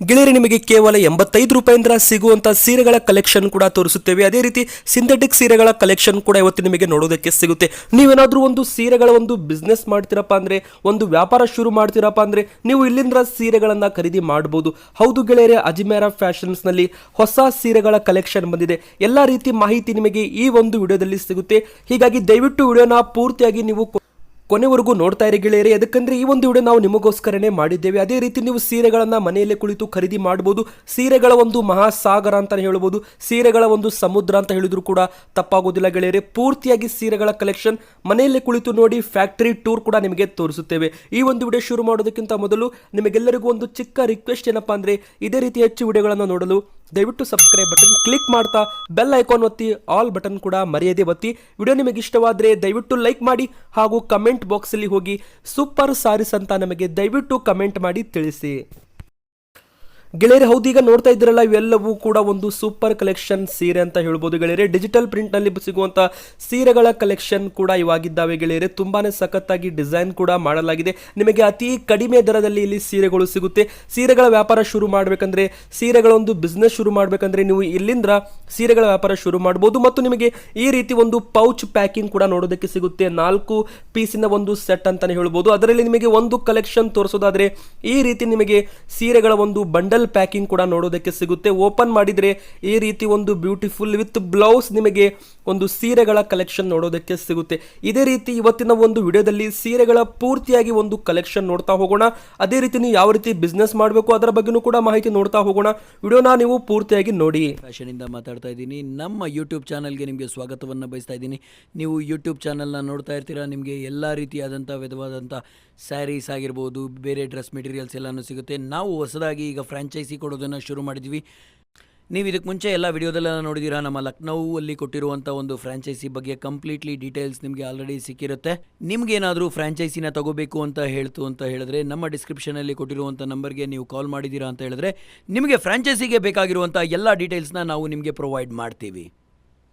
ಗೆಳೆಯರೆ ನಿಮಗೆ ಕೇವಲ 85 ರೂಪಾಯಿಂದ ಸಿಗುವಂತ ಸೀರೆಗಳ ಕಲೆಕ್ಷನ್ ಕೂಡ ತೋರಿಸುತ್ತೇವೆ. ಅದೇ ರೀತಿ ಸಿಂಥೆಟಿಕ್ ಸೀರೆಗಳ ಕಲೆಕ್ಷನ್ ಕೂಡ ಇವತ್ತು ನಿಮಗೆ ನೋಡೋದಕ್ಕೆ ಸಿಗುತ್ತೆ. ನೀವೇನಾದ್ರೂ ಒಂದು ಸೀರೆಗಳ ಒಂದು ಬಿಸ್ನೆಸ್ ಮಾಡ್ತೀರಪ್ಪ ಅಂದ್ರೆ, ಒಂದು ವ್ಯಾಪಾರ ಶುರು ಮಾಡ್ತೀರಪ್ಪ ಅಂದ್ರೆ ನೀವು ಇಲ್ಲಿಂದ ಸೀರೆಗಳನ್ನ ಖರೀದಿ ಮಾಡಬಹುದು. ಹೌದು ಗೆಳೆಯರೆ, ಅಜ್ಮೇರಾ ಫ್ಯಾಷನ್ಸ್ ನಲ್ಲಿ ಹೊಸ ಸೀರೆಗಳ ಕಲೆಕ್ಷನ್ ಬಂದಿದೆ. ಎಲ್ಲಾ ರೀತಿ ಮಾಹಿತಿ ನಿಮಗೆ ಈ ಒಂದು ವಿಡಿಯೋದಲ್ಲಿ ಸಿಗುತ್ತೆ. ಹೀಗಾಗಿ ದಯವಿಟ್ಟು ವಿಡಿಯೋನ ಪೂರ್ತಿಯಾಗಿ ನೀವು ಕೊನೆವರೆಗೂ ನೋಡ್ತಾ ಇರಿ ಗೆಳೆಯರೆ. ಯಾಕಂದ್ರೆ ಈ ಒಂದು ವಿಡಿಯೋ ನಾವು ನಿಮಗೋಸ್ಕರನೇ ಮಾಡಿದ್ದೇವೆ. ಅದೇ ರೀತಿ ನೀವು ಸೀರೆಗಳನ್ನ ಮನೆಯಲ್ಲೇ ಕುಳಿತು ಖರೀದಿ ಮಾಡಬಹುದು. ಸೀರೆಗಳ ಒಂದು ಮಹಾಸಾಗರ ಅಂತ ಹೇಳ್ಬೋದು, ಸೀರೆಗಳ ಒಂದು ಸಮುದ್ರ ಅಂತ ಹೇಳಿದ್ರು ಕೂಡ ತಪ್ಪಾಗೋದಿಲ್ಲ ಗೆಳೆಯರೆ. ಪೂರ್ತಿಯಾಗಿ ಸೀರೆಗಳ ಕಲೆಕ್ಷನ್ ಮನೆಯಲ್ಲೇ ಕುಳಿತು ನೋಡಿ, ಫ್ಯಾಕ್ಟರಿ ಟೂರ್ ಕೂಡ ನಿಮಗೆ ತೋರಿಸುತ್ತೇವೆ. ಈ ಒಂದು ವಿಡಿಯೋ ಶುರು ಮಾಡೋದಕ್ಕಿಂತ ಮೊದಲು ನಿಮಗೆಲ್ಲರಿಗೂ ಒಂದು ಚಿಕ್ಕ ರಿಕ್ವೆಸ್ಟ್ ಏನಪ್ಪಾ ಅಂದ್ರೆ, ಇದೇ ರೀತಿ ಹೆಚ್ಚು ವಿಡಿಯೋಗಳನ್ನು ನೋಡಲು ದಯವಿಟ್ಟು ಸಬ್ಸ್ಕ್ರೈಬ್ ಬಟನ್ ಕ್ಲಿಕ್ ಮಾಡ್ತಾ ಬೆಲ್ ಐಕಾನ್ ಒತ್ತಿ, ಆಲ್ ಬಟನ್ ಕೂಡ ಮರೆಯದೆ ಒತ್ತಿ. ವಿಡಿಯೋ ನಿಮಗೆ ಇಷ್ಟವಾದರೆ ದಯವಿಟ್ಟು ಲೈಕ್ ಮಾಡಿ ಹಾಗೂ ಕಮೆಂಟ್ ಬಾಕ್ಸ್ ಅಲ್ಲಿ ಹೋಗಿ ಸೂಪರ್ ಸಾರೀಸ್ ಅಂತ ನಮಗೆ ದಯವಿಟ್ಟು ಕಮೆಂಟ್ ಮಾಡಿ ತಿಳಿಸಿ. ಗೆಳೆಯರೆ ಹೌದು, ಈಗ ನೋಡ್ತಾ ಇದ್ದೀರಲ್ಲ, ಇವೆಲ್ಲವೂ ಕೂಡ ಒಂದು ಸೂಪರ್ ಕಲೆಕ್ಷನ್ ಸೀರೆ ಅಂತ ಹೇಳ್ಬೋದು ಗೆಳೆಯರೆ. ಡಿಜಿಟಲ್ ಪ್ರಿಂಟ್ ನಲ್ಲಿ ಸಿಗುವಂತ ಸೀರೆಗಳ ಕಲೆಕ್ಷನ್ ಕೂಡ ಇವಾಗಿದ್ದಾವೆ ಗೆಳೆಯರೆ. ತುಂಬಾನೇ ಸಖತ್ತಾಗಿ ಡಿಸೈನ್ ಕೂಡ ಮಾಡಲಾಗಿದೆ. ನಿಮಗೆ ಅತಿ ಕಡಿಮೆ ದರದಲ್ಲಿ ಇಲ್ಲಿ ಸೀರೆಗಳು ಸಿಗುತ್ತೆ. ಸೀರೆಗಳ ವ್ಯಾಪಾರ ಶುರು ಮಾಡಬೇಕಂದ್ರೆ, ಸೀರೆಗಳ ಒಂದು ಬಿಸ್ನೆಸ್ ಶುರು ಮಾಡಬೇಕಂದ್ರೆ ನೀವು ಇಲ್ಲಿಂದ ಸೀರೆಗಳ ವ್ಯಾಪಾರ ಶುರು ಮಾಡಬಹುದು. ಮತ್ತು ನಿಮಗೆ ಈ ರೀತಿ ಒಂದು ಪೌಚ್ ಪ್ಯಾಕಿಂಗ್ ಕೂಡ ನೋಡೋದಕ್ಕೆ ಸಿಗುತ್ತೆ. 4 ಪೀಸಿನ ಒಂದು ಸೆಟ್ ಅಂತಾನೆ ಹೇಳ್ಬೋದು. ಅದರಲ್ಲಿ ನಿಮಗೆ ಒಂದು ಕಲೆಕ್ಷನ್ ತೋರಿಸೋದಾದ್ರೆ ಈ ರೀತಿ ನಿಮಗೆ ಸೀರೆಗಳ ಒಂದು ಬಂಡಲ್ ಪ್ಯಾಕಿಂಗ್ ಕೂಡ ನೋಡೋದಕ್ಕೆ ಸಿಗುತ್ತೆ. ಓಪನ್ ಮಾಡಿದ್ರೆ ಈ ರೀತಿ ಒಂದು ಬ್ಯೂಟಿಫುಲ್ ವಿತ್ ಬ್ಲೌಸ್ ನಿಮಗೆ ಒಂದು ಸೀರೆಗಳ ಕಲೆಕ್ಷನ್ ನೋಡೋದಕ್ಕೆ ಸಿಗುತ್ತೆ. ಇದೇ ರೀತಿ ಇವತ್ತಿನ ಒಂದು ವಿಡಿಯೋದಲ್ಲಿ ಸೀರೆಗಳ ಪೂರ್ತಿಯಾಗಿ ಒಂದು ಕಲೆಕ್ಷನ್ ನೋಡ್ತಾ ಹೋಗೋಣ. ಅದೇ ರೀತಿ ನೀವು ಯಾವ ರೀತಿ ಬಿಸ್ನೆಸ್ ಮಾಡಬೇಕು ಅದರ ಬಗ್ಗೆನೂ ಕೂಡ ಮಾಹಿತಿ ನೋಡ್ತಾ ಹೋಗೋಣ. ವಿಡಿಯೋನ ನೀವು ಪೂರ್ತಿಯಾಗಿ ನೋಡಿ. ಫ್ಯಾಷನ್ ಇಂದ ಮಾತಾಡ್ತಾ ಇದ್ದೀನಿ. ನಮ್ಮ ಯೂಟ್ಯೂಬ್ ಚಾನಲ್ಗೆ ನಿಮಗೆ ಸ್ವಾಗತವನ್ನು ಬಯಸ್ತಾ ಇದ್ದೀನಿ. ನೀವು ಯೂಟ್ಯೂಬ್ ಚಾನಲ್ನ ನೋಡ್ತಾ ಇರ್ತೀರಾ. ನಿಮಗೆ ಎಲ್ಲ ರೀತಿಯಾದಂಥ ವಿಧವಾದಂಥ ಸ್ಯಾರೀಸ್ ಆಗಿರ್ಬೋದು, ಬೇರೆ ಡ್ರೆಸ್ ಮೆಟೀರಿಯಲ್ಸ್ ಎಲ್ಲನೂ ಸಿಗುತ್ತೆ. ನಾವು ಹೊಸದಾಗಿ ಈಗ ಫ್ರಾಂಚೈಸಿ ಕೊಡೋದನ್ನು ಶುರು ಮಾಡಿದ್ವಿ. ನೀವು ಇದಕ್ಕೆ ಮುಂಚೆ ಎಲ್ಲ ವಿಡಿಯೋದೆಲ್ಲ ನೋಡಿದ್ದೀರಾ. ನಮ್ಮ ಲಕ್ನೌಲ್ಲಿ ಕೊಟ್ಟಿರುವಂಥ ಒಂದು ಫ್ರಾಂಚೈಸಿ ಬಗ್ಗೆ ಕಂಪ್ಲೀಟ್ಲಿ ಡೀಟೇಲ್ಸ್ ನಿಮಗೆ ಆಲ್ರೆಡಿ ಸಿಕ್ಕಿರುತ್ತೆ. ನಿಮಗೇನಾದರೂ ಫ್ರಾಂಚೈಸಿನ ತಗೋಬೇಕು ಅಂತ ಹೇಳಿದ್ರೆ ನಮ್ಮ ಡಿಸ್ಕ್ರಿಪ್ಷನಲ್ಲಿ ಕೊಟ್ಟಿರುವಂಥ ನಂಬರ್ಗೆ ನೀವು ಕಾಲ್ ಮಾಡಿದ್ದೀರಾ ಅಂತ ಹೇಳಿದ್ರೆ ನಿಮಗೆ ಫ್ರಾಂಚೈಸಿಗೆ ಬೇಕಾಗಿರುವಂಥ ಎಲ್ಲ ಡೀಟೇಲ್ಸ್ನ ನಾವು ನಿಮಗೆ ಪ್ರೊವೈಡ್ ಮಾಡ್ತೀವಿ.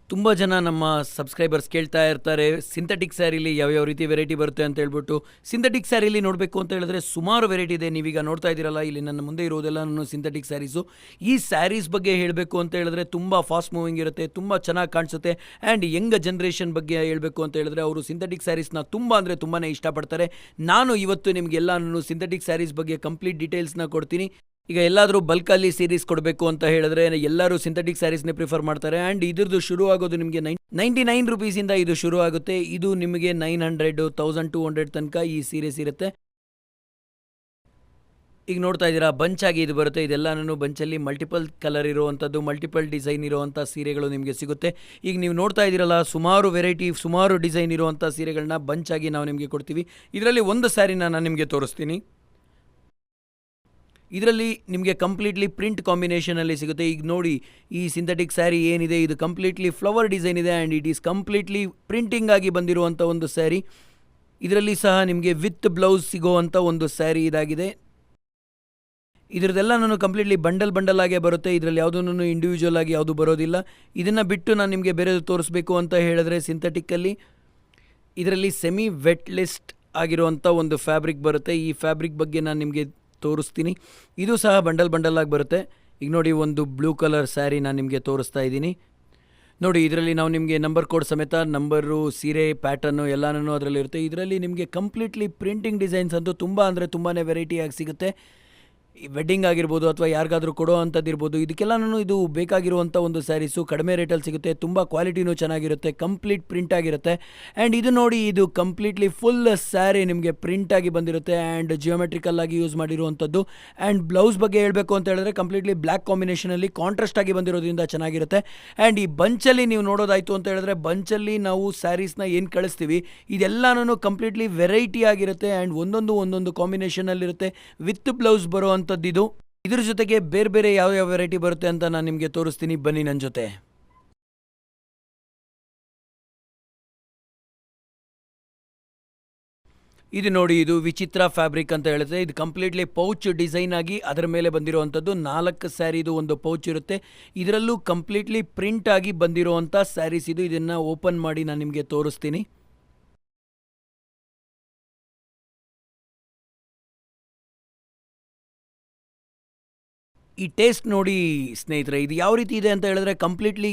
ತುಂಬ ಜನ ನಮ್ಮ ಸಬ್ಸ್ಕ್ರೈಬರ್ಸ್ ಕೇಳ್ತಾ ಇರ್ತಾರೆ, ಸಿಂಥೆಟಿಕ್ ಸ್ಯಾರಿಲಿ ಯಾವ್ಯಾವ ರೀತಿ ವೆರೈಟಿ ಬರುತ್ತೆ ಅಂತ ಹೇಳ್ಬಿಟ್ಟು. ಸಿಂಥೆಟಿಕ್ ಸ್ಯಾರಿಲಿ ನೋಡಬೇಕು ಅಂತ ಹೇಳಿದ್ರೆ ಸುಮಾರು ವೆರೈಟಿ ಇದೆ. ನೀವೀಗ ನೋಡ್ತಾ ಇದ್ದೀರಲ್ಲ, ಇಲ್ಲಿ ನನ್ನ ಮುಂದೆ ಇರೋದೆಲ್ಲ ನಾನು ಸಿಂಥೆಟಿಕ್ ಸ್ಯಾರೀಸು. ಈ ಸ್ಯಾರೀಸ್ ಬಗ್ಗೆ ಹೇಳಬೇಕು ಅಂತ ಹೇಳಿದ್ರೆ ತುಂಬ ಫಾಸ್ಟ್ ಮೂವಿಂಗ್ ಇರುತ್ತೆ, ತುಂಬ ಚೆನ್ನಾಗಿ ಕಾಣಿಸುತ್ತೆ. ಆ್ಯಂಡ್ ಯಂಗ್ ಜನ್ರೇಷನ್ ಬಗ್ಗೆ ಹೇಳಬೇಕು ಅಂತ ಹೇಳಿದ್ರೆ ಅವರು ಸಿಂಥೆಟಿಕ್ ಸ್ಯಾರೀಸ್ನ ತುಂಬಾ ಇಷ್ಟಪಡ್ತಾರೆ. ನಾನು ಇವತ್ತು ನಿಮಗೆಲ್ಲ ಸಿಂಥೆಟಿಕ್ ಸ್ಯಾರೀಸ್ ಬಗ್ಗೆ ಕಂಪ್ಲೀಟ್ ಡೀಟೇಲ್ಸ್ನ ಕೊಡ್ತೀನಿ. ಈಗ ಎಲ್ಲಾದರೂ ಬಲ್ಕಲ್ಲಿ ಸೀರೀಸ್ ಕೊಡಬೇಕು ಅಂತ ಹೇಳಿದ್ರೆ ಎಲ್ಲರೂ ಸಿಂಥೆಟಿಕ್ ಸ್ಯಾರೀಸ್ನೇ ಪ್ರಿಫರ್ ಮಾಡ್ತಾರೆ. ಆ್ಯಂಡ್ ಇದ್ರದ್ದು ಶುರು ಆಗೋದು ನಿಮಗೆ 99 ರುಪೀಸಿಂದ ಇದು ಶುರು ಆಗುತ್ತೆ. ಇದು ನಿಮಗೆ 900, 1200 ತನಕ ಈ ಸೀರೀಸ್ ಇರುತ್ತೆ. ಈಗ ನೋಡ್ತಾ ಇದ್ದೀರಾ, ಬಂಚಾಗಿ ಇದು ಬರುತ್ತೆ. ಇದೆಲ್ಲ ಬಂಚಲ್ಲಿ ಮಲ್ಟಿಪಲ್ ಕಲರ್ ಇರುವಂಥದ್ದು, ಮಲ್ಟಿಪಲ್ ಡಿಸೈನ್ ಇರುವಂಥ ಸೀರೆಗಳು ನಿಮಗೆ ಸಿಗುತ್ತೆ. ಈಗ ನೀವು ನೋಡ್ತಾ ಇದ್ದೀರಲ್ಲ, ಸುಮಾರು ವೆರೈಟಿ, ಸುಮಾರು ಡಿಸೈನ್ ಇರುವಂಥ ಸೀರೆಗಳನ್ನ ಬಂಚಾಗಿ ನಾವು ನಿಮಗೆ ಕೊಡ್ತೀವಿ. ಇದರಲ್ಲಿ ಒಂದು ಸ್ಯಾರಿನ ನಾನು ನಿಮಗೆ ತೋರಿಸ್ತೀನಿ. ಇದರಲ್ಲಿ ನಿಮಗೆ ಕಂಪ್ಲೀಟ್ಲಿ ಪ್ರಿಂಟ್ ಕಾಂಬಿನೇಷನಲ್ಲಿ ಸಿಗುತ್ತೆ. ಈಗ ನೋಡಿ, ಈ ಸಿಂಥೆಟಿಕ್ ಸ್ಯಾರಿ ಏನಿದೆ ಇದು ಕಂಪ್ಲೀಟ್ಲಿ ಫ್ಲವರ್ ಡಿಸೈನ್ ಇದೆ and it is completely printing ಆಗಿ ಬಂದಿರುವಂಥ ಒಂದು ಸ್ಯಾರಿ. ಇದರಲ್ಲಿ ಸಹ ನಿಮಗೆ ವಿತ್ ಬ್ಲೌಸ್ ಸಿಗೋವಂಥ ಒಂದು ಸ್ಯಾರಿ ಇದಾಗಿದೆ. ಇದರದೆಲ್ಲ ನಾನು ಕಂಪ್ಲೀಟ್ಲಿ ಬಂಡಲ್ ಆಗೇ ಬರುತ್ತೆ. ಇದರಲ್ಲಿ ಯಾವುದೂ ಇಂಡಿವಿಜುವಲ್ ಆಗಿ ಯಾವುದು ಬರೋದಿಲ್ಲ. ಇದನ್ನು ಬಿಟ್ಟು ನಾನು ನಿಮಗೆ ಬೇರೆ ತೋರಿಸ್ಬೇಕು ಅಂತ ಹೇಳಿದ್ರೆ, ಸಿಂಥೆಟಿಕ್ಕಲ್ಲಿ ಇದರಲ್ಲಿ ಸೆಮಿ ವೆಟ್ ಲಿಸ್ಟ್ ಆಗಿರುವಂಥ ಒಂದು ಫ್ಯಾಬ್ರಿಕ್ ಬರುತ್ತೆ. ಈ ಫ್ಯಾಬ್ರಿಕ್ ಬಗ್ಗೆ ನಾನು ನಿಮಗೆ ತೋರಿಸ್ತೀನಿ. ಇದು ಸಹ ಬಂಡಲ್ ಆಗಿ ಬರುತ್ತೆ. ಈಗ ನೋಡಿ, ಒಂದು ಬ್ಲೂ ಕಲರ್ ಸ್ಯಾರಿ ನಾನು ನಿಮಗೆ ತೋರಿಸ್ತಾ ಇದ್ದೀನಿ. ನೋಡಿ, ಇದರಲ್ಲಿ ನಾವು ನಿಮಗೆ ನಂಬರ್ ಕೋಡ್ ಸಮೇತ, ನಂಬರು, ಸೀರೆ ಪ್ಯಾಟರ್ನು ಎಲ್ಲನೂ ಅದರಲ್ಲಿ ಇರುತ್ತೆ. ಇದರಲ್ಲಿ ನಿಮಗೆ ಕಂಪ್ಲೀಟ್ಲಿ ಪ್ರಿಂಟಿಂಗ್ ಡಿಸೈನ್ಸ್ ಅಂತೂ ತುಂಬಾ ವೆರೈಟಿಯಾಗಿ ಸಿಗುತ್ತೆ. ವೆಡ್ಡಿಂಗ್ ಆಗಿರ್ಬೋದು ಅಥವಾ ಯಾರಿಗಾದರೂ ಕೊಡೋ ಅಂಥದ್ದು ಇರ್ಬೋದು, ಇದಕ್ಕೆಲ್ಲನೂ ಇದು ಬೇಕಾಗಿರುವಂಥ ಒಂದು ಸ್ಯಾರೀಸು. ಕಡಿಮೆ ರೇಟಲ್ಲಿ ಸಿಗುತ್ತೆ, ತುಂಬ ಕ್ವಾಲಿಟಿನೂ ಚೆನ್ನಾಗಿರುತ್ತೆ, ಕಂಪ್ಲೀಟ್ ಪ್ರಿಂಟ್ ಆಗಿರುತ್ತೆ. ಆ್ಯಂಡ್ ಇದು ನೋಡಿ, ಇದು ಕಂಪ್ಲೀಟ್ಲಿ ಫುಲ್ ಸ್ಯಾರಿ ನಿಮಗೆ ಪ್ರಿಂಟಾಗಿ ಬಂದಿರುತ್ತೆ ಆ್ಯಂಡ್ ಜಿಯೋಮೆಟ್ರಿಕಲ್ ಆಗಿ ಯೂಸ್ ಮಾಡಿರುವಂಥದ್ದು. ಆ್ಯಂಡ್ ಬ್ಲೌಸ್ ಬಗ್ಗೆ ಹೇಳಬೇಕು ಅಂತ ಹೇಳಿದ್ರೆ ಕಂಪ್ಲೀಟ್ಲಿ ಬ್ಲ್ಯಾಕ್ ಕಾಂಬಿನೇಷನಲ್ಲಿ ಕಾಂಟ್ರಾಸ್ಟ್ ಆಗಿ ಬಂದಿರೋದ್ರಿಂದ ಚೆನ್ನಾಗಿರುತ್ತೆ. ಆ್ಯಂಡ್ ಈ ಬಂಚಲ್ಲಿ ನೀವು ನೋಡೋದಾಯಿತು ಅಂತ ಹೇಳಿದ್ರೆ, ಬಂಚಲ್ಲಿ ನಾವು ಸ್ಯಾರೀಸ್ನ ಏನು ಕಳಿಸ್ತೀವಿ ಇದೆಲ್ಲನೂ ಕಂಪ್ಲೀಟ್ಲಿ ವೆರೈಟಿ ಆಗಿರುತ್ತೆ ಆ್ಯಂಡ್ ಒಂದೊಂದು ಕಾಂಬಿನೇಷನಲ್ಲಿರುತ್ತೆ. ವಿತ್ ಬ್ಲೌಸ್ ಬರೋ ಇದು. ಇದ್ರ ಜೊತೆಗೆ ಬೇರೆ ಯಾವ ವೆರೈಟಿ ಬರುತ್ತೆ ಅಂತ ನಾನು ನಿಮಗೆ ತೋರಿಸ್ತೀನಿ, ಬನ್ನಿ ನನ್ನ ಜೊತೆ. ಇದು ನೋಡಿ, ಇದು ವಿಚಿತ್ರ ಫ್ಯಾಬ್ರಿಕ್ ಅಂತ ಹೇಳುತ್ತೆ. ಇದು ಕಂಪ್ಲೀಟ್ಲಿ ಪೌಚ್ ಡಿಸೈನ್ ಆಗಿ ಅದರ ಮೇಲೆ ಬಂದಿರುವಂಥದ್ದು. 4 ಸ್ಯಾರಿದು ಒಂದು ಪೌಚ್ ಇರುತ್ತೆ. ಇದರಲ್ಲೂ ಕಂಪ್ಲೀಟ್ಲಿ ಪ್ರಿಂಟ್ ಆಗಿ ಬಂದಿರುವಂಥ ಸ್ಯಾರೀಸ್ ಇದು. ಇದನ್ನು ಓಪನ್ ಮಾಡಿ ನಾನು ನಿಮಗೆ ತೋರಿಸ್ತೀನಿ. ಈ ಟೇಸ್ಟ್ ನೋಡಿ ಸ್ನೇಹಿತರೆ, ಇದು ಯಾವ ರೀತಿ ಇದೆ ಅಂತ ಹೇಳಿದ್ರೆ ಕಂಪ್ಲೀಟ್ಲಿ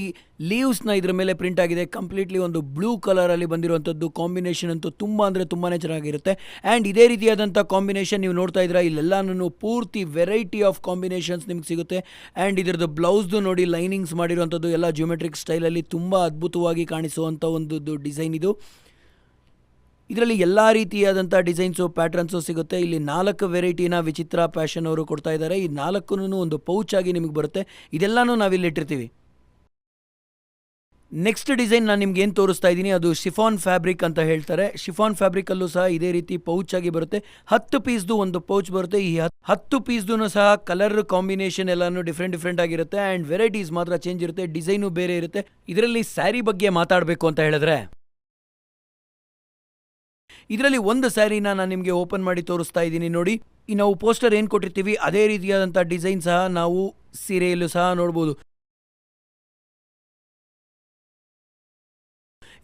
ಲೀವ್ಸ್ನ ಇದ್ರ ಮೇಲೆ ಪ್ರಿಂಟ್ ಆಗಿದೆ. ಕಂಪ್ಲೀಟ್ಲಿ ಒಂದು ಬ್ಲೂ ಕಲರಲ್ಲಿ ಬಂದಿರುವಂಥದ್ದು. ಕಾಂಬಿನೇಷನ್ ಅಂತೂ ತುಂಬ ಅಂದರೆ ತುಂಬಾ ಚೆನ್ನಾಗಿರುತ್ತೆ. ಆ್ಯಂಡ್ ಇದೇ ರೀತಿಯಾದಂಥ ಕಾಂಬಿನೇಷನ್ ನೀವು ನೋಡ್ತಾ ಇದ್ದೀರಾ, ಇಲ್ಲೆಲ್ಲನೂ ಪೂರ್ತಿ ವೆರೈಟಿ ಆಫ್ ಕಾಂಬಿನೇಷನ್ಸ್ ನಿಮ್ಗೆ ಸಿಗುತ್ತೆ. ಆ್ಯಂಡ್ ಇದ್ರದ್ದು ಬ್ಲೌಸ್ದು ನೋಡಿ ಲೈನಿಂಗ್ಸ್ ಮಾಡಿರುವಂಥದ್ದು ಎಲ್ಲ ಜಿಯೋಮೆಟ್ರಿಕ್ ಸ್ಟೈಲಲ್ಲಿ ತುಂಬ ಅದ್ಭುತವಾಗಿ ಕಾಣಿಸುವಂಥ ಒಂದು ಡಿಸೈನ್ ಇದು. ಇದರಲ್ಲಿ ಎಲ್ಲ ರೀತಿಯಾದಂಥ ಡಿಸೈನ್ಸು ಪ್ಯಾಟ್ರನ್ಸು ಸಿಗುತ್ತೆ. ಇಲ್ಲಿ 4 ವೆರೈಟಿನ ವಿಚಿತ್ರ ಫ್ಯಾಷನ್ ಅವರು ಕೊಡ್ತಾ ಇದ್ದಾರೆ. ಈ 4 ಒಂದು ಪೌಚ್ ಆಗಿ ನಿಮಗೆ ಬರುತ್ತೆ. ಇದೆಲ್ಲನೂ ನಾವಿಲ್ಲಿ ಇಟ್ಟಿರ್ತೀವಿ. ನೆಕ್ಸ್ಟ್ ಡಿಸೈನ್ ನಾನು ನಿಮ್ಗೆ ಏನು ತೋರಿಸ್ತಾ ಇದ್ದೀನಿ ಅದು ಶಿಫಾನ್ ಫ್ಯಾಬ್ರಿಕ್ ಅಂತ ಹೇಳ್ತಾರೆ. ಶಿಫಾನ್ ಫ್ಯಾಬ್ರಿಕಲ್ಲೂ ಸಹ ಇದೇ ರೀತಿ ಪೌಚ್ ಆಗಿ ಬರುತ್ತೆ. 10 ಪೀಸ್ದು ಒಂದು ಪೌಚ್ ಬರುತ್ತೆ. ಈ 10 ಪೀಸ್ದು ಸಹ ಕಲರ್ ಕಾಂಬಿನೇಷನ್ ಎಲ್ಲಾನು ಡಿಫ್ರೆಂಟ್ ಆಗಿರುತ್ತೆ. ಆ್ಯಂಡ್ ವೆರೈಟೀಸ್ ಮಾತ್ರ ಚೇಂಜ್ ಇರುತ್ತೆ, ಡಿಸೈನು ಬೇರೆ ಇರುತ್ತೆ. ಇದರಲ್ಲಿ ಸ್ಯಾರಿ ಬಗ್ಗೆ ಮಾತಾಡಬೇಕು ಅಂತ ಹೇಳಿದ್ರೆ, ಇದರಲ್ಲಿ ಒಂದು ಸ್ಯಾರಿನ ನಾನು ನಿಮಗೆ ಓಪನ್ ಮಾಡಿ ತೋರಿಸ್ತಾ ಇದ್ದೀನಿ ನೋಡಿ. ಈ ನಾವು ಪೋಸ್ಟರ್ ಏನು ಕೊಟ್ಟಿರ್ತೀವಿ ಅದೇ ರೀತಿಯಾದಂಥ ಡಿಸೈನ್ ಸಹ ನಾವು ಸೀರೆಯಲ್ಲೂ ಸಹ ನೋಡ್ಬೋದು.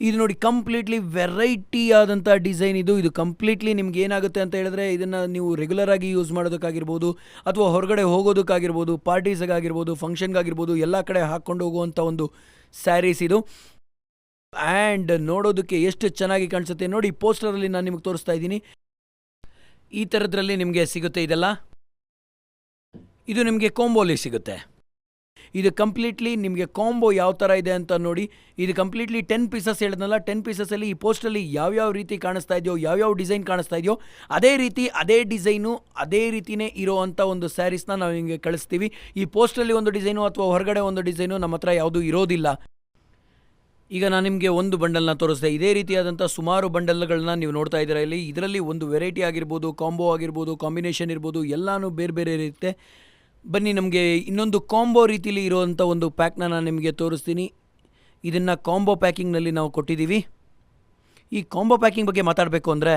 ಇದು ನೋಡಿ ಕಂಪ್ಲೀಟ್ಲಿ ವೆರೈಟಿ ಆದಂಥ ಡಿಸೈನ್ ಇದು. ಕಂಪ್ಲೀಟ್ಲಿ ನಿಮ್ಗೆ ಏನಾಗುತ್ತೆ ಅಂತ ಹೇಳಿದ್ರೆ, ಇದನ್ನು ನೀವು ರೆಗ್ಯುಲರ್ ಆಗಿ ಯೂಸ್ ಮಾಡೋದಕ್ಕಾಗಿರ್ಬೋದು, ಅಥವಾ ಹೊರಗಡೆ ಹೋಗೋದಕ್ಕಾಗಿರ್ಬೋದು, ಪಾರ್ಟೀಸ್ಗಾಗಿರ್ಬೋದು, ಫಂಕ್ಷನ್ಗಾಗಿರ್ಬೋದು, ಎಲ್ಲ ಕಡೆ ಹಾಕ್ಕೊಂಡು ಹೋಗುವಂಥ ಒಂದು ಸ್ಯಾರೀಸ್ ಇದು. ಆ್ಯಂಡ್ ನೋಡೋದಕ್ಕೆ ಎಷ್ಟು ಚೆನ್ನಾಗಿ ಕಾಣಿಸುತ್ತೆ ನೋಡಿ. ಪೋಸ್ಟರಲ್ಲಿ ನಾನು ನಿಮಗೆ ತೋರಿಸ್ತಾ ಇದ್ದೀನಿ. ಈ ಥರದ್ರಲ್ಲಿ ನಿಮಗೆ ಸಿಗುತ್ತೆ ಇದೆಲ್ಲ. ಇದು ನಿಮಗೆ ಕಾಂಬೋಲಿ ಸಿಗುತ್ತೆ. ಇದು ಕಂಪ್ಲೀಟ್ಲಿ ನಿಮಗೆ ಕಾಂಬೋ ಯಾವ ಥರ ಇದೆ ಅಂತ ನೋಡಿ. ಇದು ಕಂಪ್ಲೀಟ್ಲಿ 10 ಪೀಸಸ್ ಹೇಳಿದ್ನಲ್ಲ, 10 ಪೀಸಸಲ್ಲಿ ಈ ಪೋಸ್ಟಲ್ಲಿ ಯಾವ್ಯಾವ ರೀತಿ ಕಾಣಿಸ್ತಾ ಇದೆಯೋ, ಯಾವ್ಯಾವ ಡಿಸೈನ್ ಕಾಣಿಸ್ತಾ ಇದೆಯೋ ಅದೇ ರೀತಿ ಅದೇ ಡಿಸೈನು ಅದೇ ರೀತಿಯೇ ಇರೋ ಅಂಥ ಒಂದು ಸ್ಯಾರೀಸ್ನ ನಾವು ನಿಮಗೆ ಕಳಿಸ್ತೀವಿ. ಈ ಪೋಸ್ಟಲ್ಲಿ ಒಂದು ಡಿಸೈನು ಅಥವಾ ಹೊರಗಡೆ ಒಂದು ಡಿಸೈನು ನಮ್ಮ ಹತ್ರ ಯಾವುದೂ ಇರೋದಿಲ್ಲ. ಈಗ ನಾನು ನಿಮಗೆ ಒಂದು ಬಂಡಲ್ನ ತೋರಿಸ್ದೆ. ಇದೇ ರೀತಿಯಾದಂಥ ಸುಮಾರು ಬಂಡಲ್ಗಳನ್ನ ನೀವು ನೋಡ್ತಾ ಇದ್ದೀರಾ ಇಲ್ಲಿ. ಇದರಲ್ಲಿ ಒಂದು ವೆರೈಟಿ ಆಗಿರ್ಬೋದು, ಕಾಂಬೋ ಆಗಿರ್ಬೋದು, ಕಾಂಬಿನೇಷನ್ ಇರ್ಬೋದು, ಎಲ್ಲನೂ ಬೇರೆ ಇರುತ್ತೆ. ಬನ್ನಿ ನಮಗೆ ಇನ್ನೊಂದು ಕಾಂಬೋ ರೀತಿಲಿ ಇರುವಂಥ ಒಂದು ಪ್ಯಾಕ್ನ ನಾನು ನಿಮಗೆ ತೋರಿಸ್ತೀನಿ. ಇದನ್ನು ಕಾಂಬೋ ಪ್ಯಾಕಿಂಗ್ನಲ್ಲಿ ನಾವು ಕೊಟ್ಟಿದ್ದೀವಿ. ಈ ಕಾಂಬೋ ಪ್ಯಾಕಿಂಗ್ ಬಗ್ಗೆ ಮಾತಾಡಬೇಕು ಅಂದರೆ,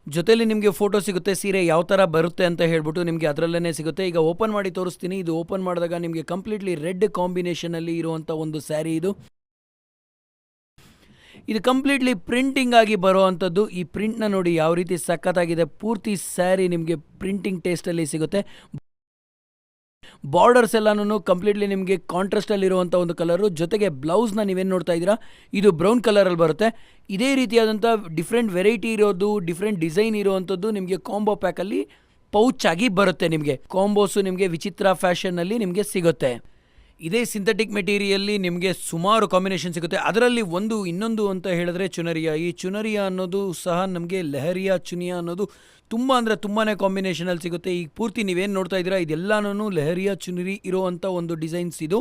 ಜೊತೆಲಿ ನಿಮಗೆ ಫೋಟೋ ಸಿಗುತ್ತೆ, ಸೀರೆ ಯಾವ ಥರ ಬರುತ್ತೆ ಅಂತ ಹೇಳ್ಬಿಟ್ಟು ನಿಮಗೆ ಅದರಲ್ಲೇ ಸಿಗುತ್ತೆ. ಈಗ ಓಪನ್ ಮಾಡಿ ತೋರಿಸ್ತೀನಿ. ಇದು ಓಪನ್ ಮಾಡಿದಾಗ ನಿಮಗೆ ಕಂಪ್ಲೀಟ್ಲಿ ರೆಡ್ ಕಾಂಬಿನೇಷನಲ್ಲಿ ಇರುವಂಥ ಒಂದು ಸ್ಯಾರಿ ಇದು. ಇದು ಕಂಪ್ಲೀಟ್ಲಿ ಪ್ರಿಂಟಿಂಗ್ ಆಗಿ ಬರೋ ಅಂಥದ್ದು. ಈ ಪ್ರಿಂಟ್ನ ನೋಡಿ ಯಾವ ರೀತಿ ಸಖತ್ತಾಗಿದೆ. ಪೂರ್ತಿ ಸ್ಯಾರಿ ನಿಮಗೆ ಪ್ರಿಂಟಿಂಗ್ ಟೇಸ್ಟಲ್ಲಿ ಸಿಗುತ್ತೆ. ಬಾರ್ಡರ್ಸ್ ಎಲ್ಲನೂ ಕಂಪ್ಲೀಟ್ಲಿ ನಿಮಗೆ ಕಾಂಟ್ರಾಸ್ಟಲ್ಲಿರುವಂಥ ಒಂದು ಕಲರು. ಜೊತೆಗೆ ಬ್ಲೌಸ್ನ ನೀವೇನು ನೋಡ್ತಾ ಇದ್ದೀರಾ ಇದು ಬ್ರೌನ್ ಕಲರಲ್ಲಿ ಬರುತ್ತೆ. ಇದೇ ರೀತಿಯಾದಂಥ ಡಿಫ್ರೆಂಟ್ ವೆರೈಟಿ ಇರೋದು, ಡಿಫ್ರೆಂಟ್ ಡಿಸೈನ್ ಇರೋವಂಥದ್ದು ನಿಮಗೆ ಕಾಂಬೋ ಪ್ಯಾಕಲ್ಲಿ ಪೌಚ್ ಆಗಿ ಬರುತ್ತೆ. ನಿಮಗೆ ಕಾಂಬೋಸು ನಿಮಗೆ ವಿಚಿತ್ರ ಫ್ಯಾಷನ್ನಲ್ಲಿ ನಿಮಗೆ ಸಿಗುತ್ತೆ. ಇದೇ ಸಿಂಥೆಟಿಕ್ ಮೆಟೀರಿಯಲ್ಲಿ ನಿಮಗೆ ಸುಮಾರು ಕಾಂಬಿನೇಷನ್ ಸಿಗುತ್ತೆ. ಅದರಲ್ಲಿ ಇನ್ನೊಂದು ಅಂತ ಹೇಳಿದ್ರೆ ಚುನರಿಯಾ. ಈ ಚುನರಿಯಾ ಅನ್ನೋದು ಸಹ ನಮಗೆ ಲೆಹರಿಯಾ ಚುನಿಯಾ ಅನ್ನೋದು ತುಂಬ ಅಂದರೆ ತುಂಬಾ ಕಾಂಬಿನೇಷನಲ್ಲಿ ಸಿಗುತ್ತೆ. ಈಗ ಪೂರ್ತಿ ನೀವೇನು ನೋಡ್ತಾ ಇದ್ದೀರಾ ಇದೆಲ್ಲನೂ ಲೆಹರಿಯಾ ಚುನರಿ ಇರೋವಂಥ ಒಂದು ಡಿಸೈನ್ಸ್ ಇದು.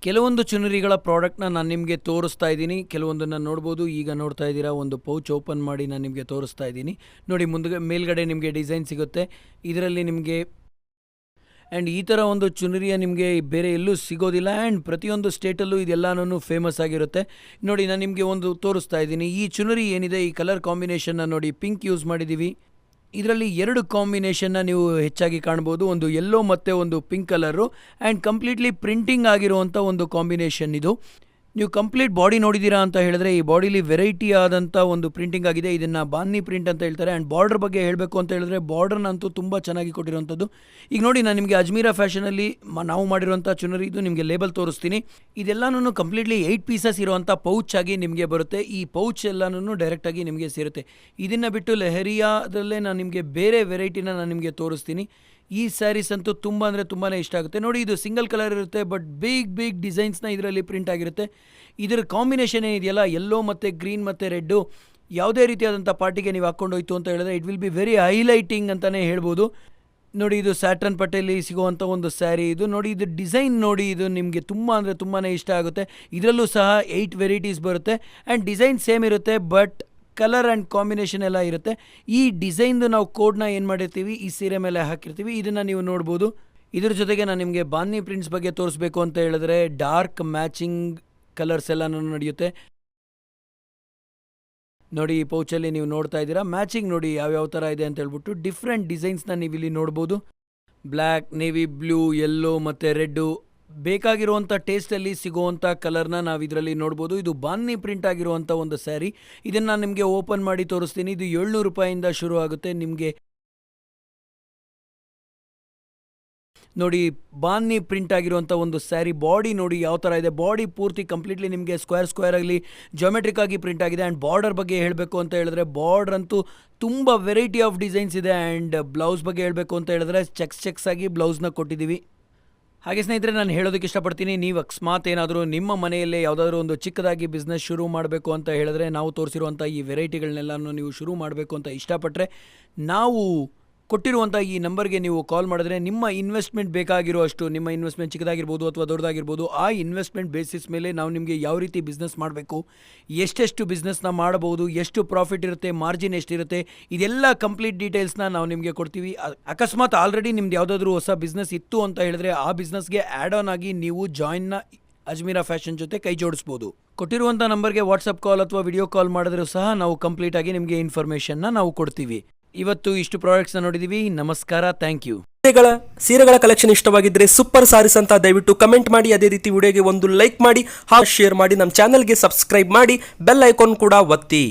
ಕೆಲವೊಂದು ಚುನರಿಗಳ ಪ್ರಾಡಕ್ಟ್ನ ನಾನು ನಿಮಗೆ ತೋರಿಸ್ತಾ ಇದ್ದೀನಿ. ಕೆಲವೊಂದನ್ನು ನೋಡ್ಬೋದು. ಈಗ ನೋಡ್ತಾ ಇದ್ದೀರಾ ಒಂದು ಪೌಚ್ ಓಪನ್ ಮಾಡಿ ನಾನು ನಿಮಗೆ ತೋರಿಸ್ತಾ ಇದ್ದೀನಿ ನೋಡಿ. ಮೇಲ್ಗಡೆ ನಿಮಗೆ ಡಿಸೈನ್ ಸಿಗುತ್ತೆ ಇದರಲ್ಲಿ ನಿಮಗೆ. ಆ್ಯಂಡ್ ಈ ಥರ ಒಂದು ಚುನರಿಯ ನಿಮಗೆ ಬೇರೆ ಎಲ್ಲೂ ಸಿಗೋದಿಲ್ಲ. ಆ್ಯಂಡ್ ಪ್ರತಿಯೊಂದು ಸ್ಟೇಟಲ್ಲೂ ಇದೆಲ್ಲನೂ ಫೇಮಸ್ ಆಗಿರುತ್ತೆ ನೋಡಿ. ನಾನು ನಿಮಗೆ ಒಂದು ತೋರಿಸ್ತಾ ಇದ್ದೀನಿ. ಈ ಚುನರಿ ಏನಿದೆ ಈ ಕಲರ್ ಕಾಂಬಿನೇಷನ್ನ ನೋಡಿ, ಪಿಂಕ್ ಯೂಸ್ ಮಾಡಿದ್ದೀವಿ. ಇದರಲ್ಲಿ 2 ಕಾಂಬಿನೇಷನ್ನ ನೀವು ಹೆಚ್ಚಾಗಿ ಕಾಣ್ಬೋದು. ಒಂದು ಯೆಲ್ಲೋ ಮತ್ತು ಒಂದು pink colour. And completely printing ಆಗಿರುವಂಥ ಒಂದು ಕಾಂಬಿನೇಷನ್ ಇದು. ನೀವು ಕಂಪ್ಲೀಟ್ ಬಾಡಿ ನೋಡಿದ್ದೀರಾ ಅಂತ ಹೇಳಿದ್ರೆ ಈ ಬಾಡಿಲಿ ವೆರೈಟಿ ಆದಂಥ ಒಂದು ಪ್ರಿಂಟಿಂಗ್ ಆಗಿದೆ. ಇದನ್ನು ಬಾನ್ನಿ ಪ್ರಿಂಟ್ ಅಂತ ಹೇಳ್ತಾರೆ. ಆ್ಯಂಡ್ ಬಾರ್ಡರ್ ಬಗ್ಗೆ ಹೇಳಬೇಕು ಅಂತ ಹೇಳಿದ್ರೆ ಬಾರ್ಡರ್ನಂತೂ ತುಂಬ ಚೆನ್ನಾಗಿ ಕೊಟ್ಟಿರುವಂಥದ್ದು. ಈಗ ನೋಡಿ ನಾನು ನಿಮಗೆ ಅಜ್ಮೀರಾ ಫ್ಯಾಷನಲ್ಲಿ ನಾವು ಮಾಡಿರುವಂಥ ಚುನರಿ ಇದು ನಿಮಗೆ ಲೇಬಲ್ ತೋರಿಸ್ತೀನಿ. ಇದೆಲ್ಲನೂ ಕಂಪ್ಲೀಟ್ಲಿ 8 ಪೀಸಸ್ ಇರುವಂಥ ಪೌಚ್ ಆಗಿ ನಿಮಗೆ ಬರುತ್ತೆ. ಈ ಪೌಚ್ ಎಲ್ಲನೂ ಡೈರೆಕ್ಟಾಗಿ ನಿಮಗೆ ಸೇರುತ್ತೆ. ಇದನ್ನು ಬಿಟ್ಟು ಲೆಹರಿಯಾದಲ್ಲೇ ನಾನು ನಿಮಗೆ ಬೇರೆ ವೆರೈಟಿನ ನಾನು ನಿಮಗೆ ತೋರಿಸ್ತೀನಿ. ಈ ಸ್ಯಾರೀಸ್ ಅಂತೂ ತುಂಬ ಅಂದರೆ ತುಂಬಾ ಇಷ್ಟ ಆಗುತ್ತೆ ನೋಡಿ. ಇದು ಸಿಂಗಲ್ ಕಲರ್ ಇರುತ್ತೆ, ಬಟ್ ಬಿಗ್ ಡಿಸೈನ್ಸ್ನ ಇದರಲ್ಲಿ ಪ್ರಿಂಟ್ ಆಗಿರುತ್ತೆ. ಇದರ ಕಾಂಬಿನೇಷನ್ ಏನಿದೆಯಲ್ಲ ಯೆಲ್ಲೋ ಮತ್ತು ಗ್ರೀನ್ ಮತ್ತು ರೆಡ್ಡು, ಯಾವುದೇ ರೀತಿಯಾದಂಥ ಪಾರ್ಟಿಗೆ ನೀವು ಹಾಕ್ಕೊಂಡೋಯ್ತು ಅಂತ ಹೇಳಿದ್ರೆ it will be very highlighting ಅಂತಲೇ ಹೇಳ್ಬೋದು ನೋಡಿ. ಇದು ಸ್ಯಾಟರ್ನ್ ಪಟ್ಟೆಯಲ್ಲಿ ಸಿಗುವಂಥ ಒಂದು ಸ್ಯಾರಿ ಇದು ನೋಡಿ. ಇದು ಡಿಸೈನ್ ನೋಡಿ, ಇದು ನಿಮಗೆ ತುಂಬ ಅಂದರೆ ತುಂಬಾ ಇಷ್ಟ ಆಗುತ್ತೆ. ಇದರಲ್ಲೂ ಸಹ 8 ವೆರೈಟೀಸ್ ಬರುತ್ತೆ. ಆ್ಯಂಡ್ ಡಿಸೈನ್ ಸೇಮ್ ಇರುತ್ತೆ, ಬಟ್ ಕಲರ್ ಆ್ಯಂಡ್ ಕಾಂಬಿನೇಷನ್ ಎಲ್ಲ ಇರುತ್ತೆ. ಈ ಡಿಸೈನ್ದು ನಾವು ಕೋಡ್ನ ಏನು ಮಾಡಿರ್ತೀವಿ ಈ ಸೀರೆ ಮೇಲೆ ಹಾಕಿರ್ತೀವಿ, ಇದನ್ನು ನೀವು ನೋಡ್ಬೋದು. ಇದ್ರ ಜೊತೆಗೆ ನಾನು ನಿಮಗೆ ಬಾನ್ನಿ ಪ್ರಿಂಟ್ಸ್ ಬಗ್ಗೆ ತೋರಿಸ್ಬೇಕು ಅಂತ ಹೇಳಿದ್ರೆ ಡಾರ್ಕ್ ಮ್ಯಾಚಿಂಗ್ ಕಲರ್ಸ್ ಎಲ್ಲನೂ ನಡೆಯುತ್ತೆ ನೋಡಿ. ಈ ಪೌಚಲ್ಲಿ ನೀವು ನೋಡ್ತಾ ಇದ್ದೀರಾ ಮ್ಯಾಚಿಂಗ್ ನೋಡಿ ಯಾವ್ಯಾವ ಥರ ಇದೆ ಅಂತ ಹೇಳ್ಬಿಟ್ಟು. ಡಿಫ್ರೆಂಟ್ ಡಿಸೈನ್ಸ್ನ ನೀವು ಇಲ್ಲಿ ನೋಡ್ಬೋದು. ಬ್ಲ್ಯಾಕ್, ನೇವಿ ಬ್ಲೂ, ಯೆಲ್ಲೋ ಮತ್ತು ರೆಡ್ಡು ಬೇಕಾಗಿರುವಂಥ ಟೇಸ್ಟಲ್ಲಿ ಸಿಗುವಂಥ ಕಲರ್ನ ನಾವು ಇದರಲ್ಲಿ ನೋಡ್ಬೋದು. ಇದು ಬಾನ್ನಿ ಪ್ರಿಂಟ್ ಆಗಿರುವಂಥ ಒಂದು ಸ್ಯಾರಿ. ಇದನ್ನು ನಾನು ನಿಮಗೆ ಓಪನ್ ಮಾಡಿ ತೋರಿಸ್ತೀನಿ. ಇದು 700 ರೂಪಾಯಿಂದ ಶುರು ಆಗುತ್ತೆ. ನಿಮಗೆ ನೋಡಿ, ಬಾನ್ನಿ ಪ್ರಿಂಟ್ ಆಗಿರುವಂಥ ಒಂದು ಸ್ಯಾರಿ. ಬಾಡಿ ನೋಡಿ ಯಾವ ಥರ ಇದೆ. ಬಾಡಿ ಪೂರ್ತಿ ಕಂಪ್ಲೀಟ್ಲಿ ನಿಮಗೆ ಸ್ಕ್ವೇರ್ ಆಗಲಿ ಜಾಮೆಟ್ರಿಕ್ ಆಗಿ ಪ್ರಿಂಟ್ ಆಗಿದೆ. ಆ್ಯಂಡ್ ಬಾರ್ಡರ್ ಬಗ್ಗೆ ಹೇಳಬೇಕು ಅಂತ ಹೇಳಿದ್ರೆ, ಬಾರ್ಡರ್ ಅಂತೂ ತುಂಬ ವೆರೈಟಿ ಆಫ್ ಡಿಸೈನ್ಸ್ ಇದೆ. ಆ್ಯಂಡ್ ಬ್ಲೌಸ್ ಬಗ್ಗೆ ಹೇಳಬೇಕು ಅಂತ ಹೇಳಿದ್ರೆ ಚೆಕ್ಸ್ ಆಗಿ ಬ್ಲೌಸ್ನ ಕೊಟ್ಟಿದ್ದೀವಿ. ಹಾಗೆ ಸ್ನೇಹಿತರೆ, ನಾನು ಹೇಳೋದಕ್ಕೆ ಇಷ್ಟಪಡ್ತೀನಿ, ನೀವು ಅಕಸ್ಮಾತ್ ಏನಾದರೂ ನಿಮ್ಮ ಮನೆಯಲ್ಲೇ ಯಾವುದಾದ್ರೂ ಒಂದು ಚಿಕ್ಕದಾಗಿ ಬಿಸ್ನೆಸ್ ಶುರು ಮಾಡಬೇಕು ಅಂತ ಹೇಳಿದ್ರೆ, ನಾವು ತೋರಿಸಿರುವಂಥ ಈ ವೆರೈಟಿಗಳನ್ನೆಲ್ಲನೂ ನೀವು ಶುರು ಮಾಡಬೇಕು ಅಂತ ಇಷ್ಟಪಟ್ಟರೆ, ನಾವು ಕೊಟ್ಟಿರುವಂಥ ಈ ನಂಬರ್ಗೆ ನೀವು ಕಾಲ್ ಮಾಡಿದ್ರೆ ನಿಮ್ಮ ಇನ್ವೆಸ್ಟ್ಮೆಂಟ್ ಬೇಕಾಗಿರೋ ಅಷ್ಟು, ನಿಮ್ಮ ಇನ್ವೆಸ್ಟ್ಮೆಂಟ್ ಚಿಕ್ಕದಾಗಿರ್ಬೋದು ಅಥವಾ ದೊಡ್ಡದಾಗಿರ್ಬೋದು, ಆ ಇನ್ವೆಸ್ಟ್ಮೆಂಟ್ ಬೇಸಿಸ್ ಮೇಲೆ ನಾವು ನಿಮಗೆ ಯಾವ ರೀತಿ ಬಿಸ್ನೆಸ್ ಮಾಡಬೇಕು, ಎಷ್ಟೆಷ್ಟು ಬಿಸ್ನೆಸ್ನ ಮಾಡಬಹುದು, ಎಷ್ಟು ಪ್ರಾಫಿಟ್ ಇರುತ್ತೆ, ಮಾರ್ಜಿನ್ ಎಷ್ಟಿರುತ್ತೆ, ಇದೆಲ್ಲ ಕಂಪ್ಲೀಟ್ ಡೀಟೇಲ್ಸ್ನ ನಾವು ನಿಮಗೆ ಕೊಡ್ತೀವಿ. ಅಕಸ್ಮಾತ್ ಆಲ್ರೆಡಿ ನಿಮ್ದು ಯಾವುದಾದ್ರೂ ಹೊಸ ಬಿಸ್ನೆಸ್ ಇತ್ತು ಅಂತ ಹೇಳಿದ್ರೆ, ಆ ಬಿಸ್ನೆಸ್ಗೆ ಆ್ಯಡ್ ಆನ್ ಆಗಿ ನೀವು ಜಾಯಿನ್ನ ಅಜ್ಮೀರಾ ಫ್ಯಾಷನ್ ಜೊತೆ ಕೈ ಜೋಡಿಸ್ಬೋದು. ಕೊಟ್ಟಿರುವಂಥ ನಂಬರ್ಗೆ ವಾಟ್ಸಪ್ ಕಾಲ್ ಅಥವಾ ವಿಡಿಯೋ ಕಾಲ್ ಮಾಡಿದ್ರೂ ಸಹ ನಾವು ಕಂಪ್ಲೀಟಾಗಿ ನಿಮಗೆ ಇನ್ಫಾರ್ಮೇಷನ್ನ ನಾವು ಕೊಡ್ತೀವಿ. ಇವತ್ತು ಇಷ್ಟು ಪ್ರಾಡಕ್ಟ್ಸ್ನ ನೋಡಿದ್ದೀವಿ. ನಮಸ್ಕಾರ, ಥ್ಯಾಂಕ್ ಯು. ಸೀರೆಗಳ ಕಲೆಕ್ಷನ್ ಇಷ್ಟವಾಗಿದ್ರೆ ಸೂಪರ್ ಸಾರೀಸ್ ಅಂತ ದಯವಿಟ್ಟು ಕಮೆಂಟ್ ಮಾಡಿ. ಅದೇ ರೀತಿ ವಿಡಿಯೋಗೆ ಒಂದು ಲೈಕ್ ಮಾಡಿ, ಶೇರ್ ಮಾಡಿ, ನಮ್ಮ ಚಾನಲ್ಗೆ ಸಬ್ಸ್ಕ್ರೈಬ್ ಮಾಡಿ, ಬೆಲ್ ಐಕಾನ್ ಕೂಡ ಒತ್ತಿ.